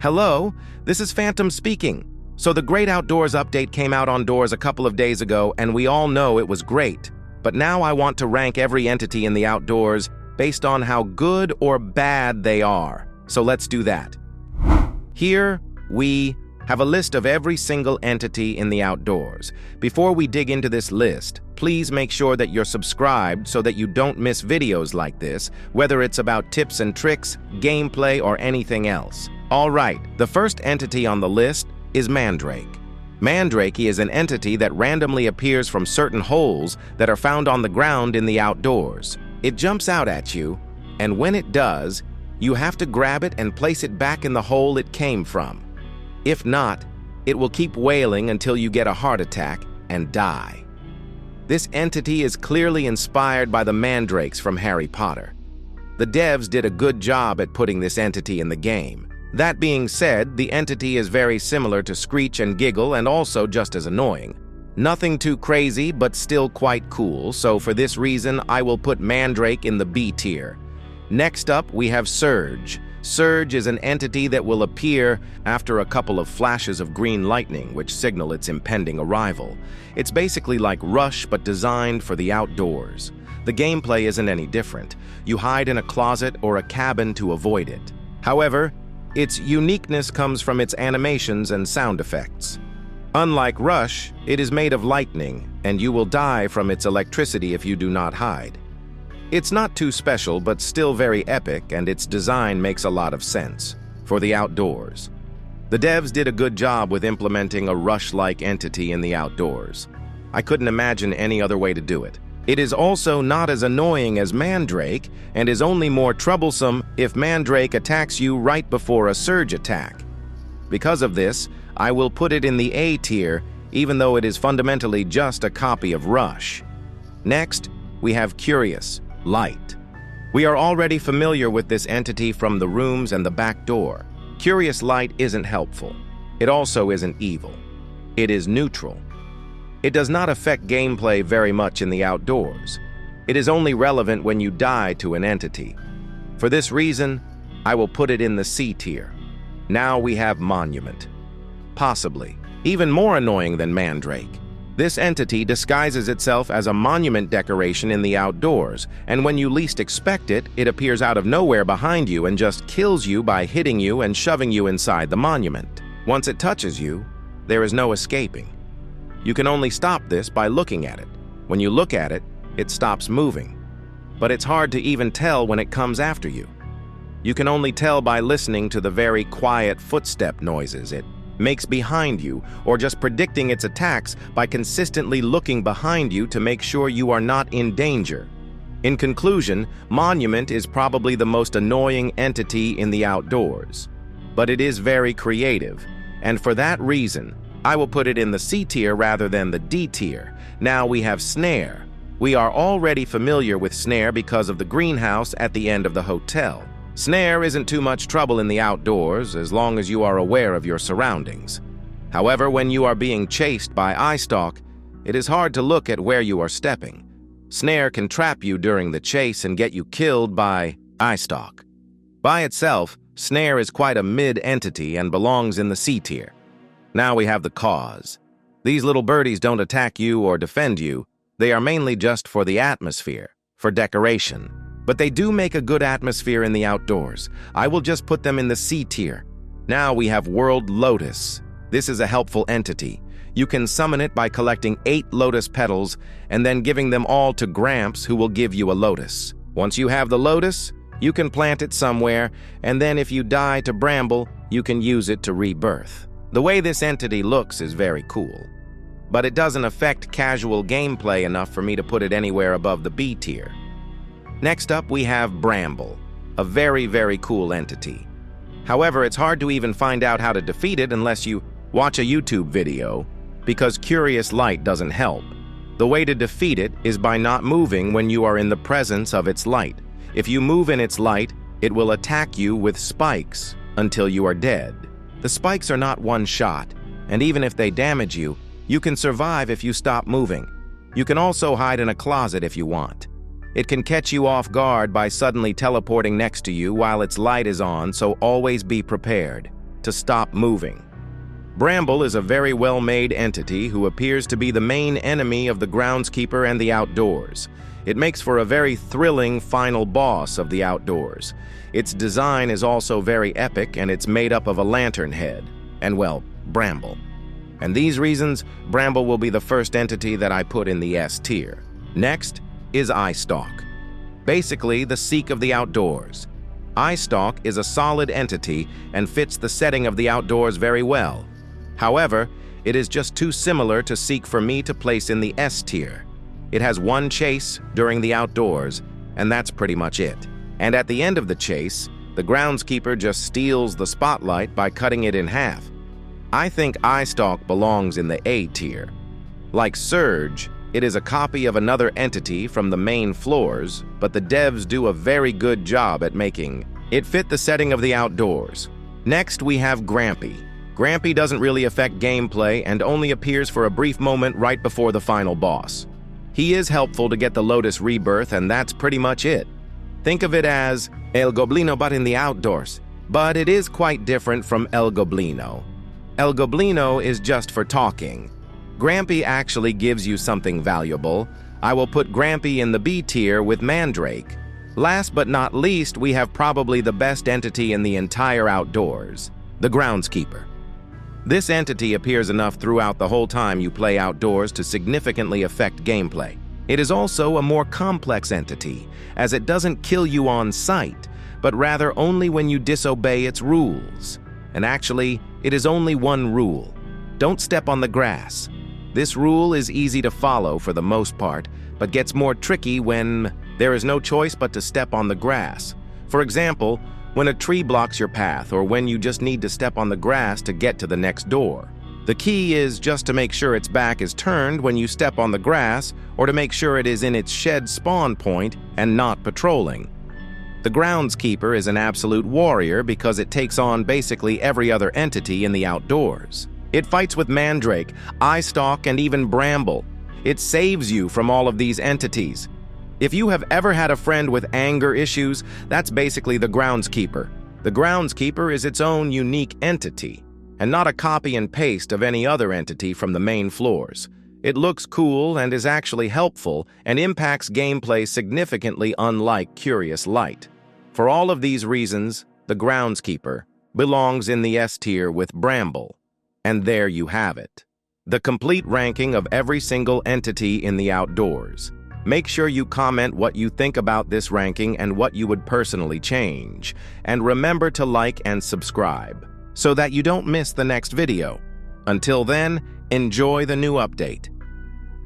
Hello, this is Phantom speaking. So the Great Outdoors update came out on Doors a couple of days ago, and we all know it was great. But now I want to rank every entity in the outdoors based on how good or bad they are. So let's do that. Here we have a list of every single entity in the outdoors. Before we dig into this list, please make sure that you're subscribed so that you don't miss videos like this, whether it's about tips and tricks, gameplay, or anything else. All right, the first entity on the list is Mandrake. Mandrake is an entity that randomly appears from certain holes that are found on the ground in the outdoors. It jumps out at you, and when it does, you have to grab it and place it back in the hole it came from. If not, it will keep wailing until you get a heart attack and die. This entity is clearly inspired by the mandrakes from Harry Potter. The devs did a good job at putting this entity in the game. That being said, the entity is very similar to Screech and Giggle and also just as annoying. Nothing too crazy, but still quite cool, so for this reason, I will put Mandrake in the B tier. Next up, we have Surge. Surge is an entity that will appear after a couple of flashes of green lightning, which signal its impending arrival. It's basically like Rush, but designed for the outdoors. The gameplay isn't any different. You hide in a closet or a cabin to avoid it. However, its uniqueness comes from its animations and sound effects. Unlike Rush, it is made of lightning, and you will die from its electricity if you do not hide. It's not too special, but still very epic, and its design makes a lot of sense for the outdoors. The devs did a good job with implementing a Rush-like entity in the outdoors. I couldn't imagine any other way to do it. It is also not as annoying as Mandrake, and is only more troublesome if Mandrake attacks you right before a Surge attack. Because of this, I will put it in the A tier, even though it is fundamentally just a copy of Rush. Next, we have Curious Light. We are already familiar with this entity from the rooms and the back door. Curious Light isn't helpful. It also isn't evil. It is neutral. It does not affect gameplay very much in the outdoors. It is only relevant when you die to an entity. For this reason, I will put it in the C tier. Now we have Monument. Possibly even more annoying than Mandrake. This entity disguises itself as a monument decoration in the outdoors, and when you least expect it, it appears out of nowhere behind you and just kills you by hitting you and shoving you inside the monument. Once it touches you, there is no escaping. You can only stop this by looking at it. When you look at it, it stops moving. But it's hard to even tell when it comes after you. You can only tell by listening to the very quiet footstep noises it makes behind you, or just predicting its attacks by consistently looking behind you to make sure you are not in danger. In conclusion, Monument is probably the most annoying entity in the outdoors. But it is very creative, and for that reason, I will put it in the C tier rather than the D tier. Now we have Snare. We are already familiar with Snare because of the greenhouse at the end of the hotel. Snare isn't too much trouble in the outdoors as long as you are aware of your surroundings. However, when you are being chased by eyestalk, it is hard to look at where you are stepping. Snare can trap you during the chase and get you killed by eyestalk. By itself, Snare is quite a mid-entity and belongs in the C tier. Now we have the Cause. These little birdies don't attack you or defend you. They are mainly just for the atmosphere, for decoration. But they do make a good atmosphere in the outdoors. I will just put them in the C tier. Now we have World Lotus. This is a helpful entity. You can summon it by collecting 8 lotus petals and then giving them all to Gramps, who will give you a lotus. Once you have the lotus, you can plant it somewhere, and then if you die to Bramble, you can use it to rebirth. The way this entity looks is very cool, but it doesn't affect casual gameplay enough for me to put it anywhere above the B tier. Next up, we have Bramble, a very, very cool entity. However, it's hard to even find out how to defeat it unless you watch a YouTube video, because Curious Light doesn't help. The way to defeat it is by not moving when you are in the presence of its light. If you move in its light, it will attack you with spikes until you are dead. The spikes are not one shot, and even if they damage you, you can survive if you stop moving. You can also hide in a closet if you want. It can catch you off guard by suddenly teleporting next to you while its light is on, so always be prepared. to stop moving. Bramble is a very well-made entity who appears to be the main enemy of the groundskeeper and the outdoors. It makes for a very thrilling final boss of the outdoors. Its design is also very epic, and it's made up of a lantern head, and well, Bramble. And these reasons, Bramble will be the first entity that I put in the S tier. Next is Eyestalk. Basically, the Seek of the outdoors. Eyestalk is a solid entity and fits the setting of the outdoors very well. However, it is just too similar to Seek for me to place in the S tier. It has one chase during the outdoors, and that's pretty much it. And at the end of the chase, the groundskeeper just steals the spotlight by cutting it in half. I think Eyestalk belongs in the A tier. Like Surge, it is a copy of another entity from the main floors, but the devs do a very good job at making it fit the setting of the outdoors. Next, we have Grampy. Grampy doesn't really affect gameplay and only appears for a brief moment right before the final boss. He is helpful to get the Lotus Rebirth, and that's pretty much it. Think of it as El Goblino but in the outdoors, but it is quite different from El Goblino. El Goblino is just for talking. Grampy actually gives you something valuable. I will put Grampy in the B tier with Mandrake. Last but not least, we have probably the best entity in the entire outdoors, the Groundskeeper. This entity appears enough throughout the whole time you play outdoors to significantly affect gameplay. It is also a more complex entity, as it doesn't kill you on sight, but rather only when you disobey its rules. And actually, it is only one rule: don't step on the grass. This rule is easy to follow for the most part, but gets more tricky when there is no choice but to step on the grass. For example, when a tree blocks your path, or when you just need to step on the grass to get to the next door. The key is just to make sure its back is turned when you step on the grass, or to make sure it is in its shed spawn point and not patrolling. The Groundskeeper is an absolute warrior because it takes on basically every other entity in the outdoors. It fights with Mandrake, Eyestalk, and even Bramble. It saves you from all of these entities. If you have ever had a friend with anger issues, that's basically the Groundskeeper. The Groundskeeper is its own unique entity, and not a copy and paste of any other entity from the main floors. It looks cool and is actually helpful and impacts gameplay significantly, unlike Curious Light. For all of these reasons, the Groundskeeper belongs in the S tier with Bramble. And there you have it. The complete ranking of every single entity in the outdoors. Make sure you comment what you think about this ranking and what you would personally change. And remember to like and subscribe so that you don't miss the next video. Until then, enjoy the new update.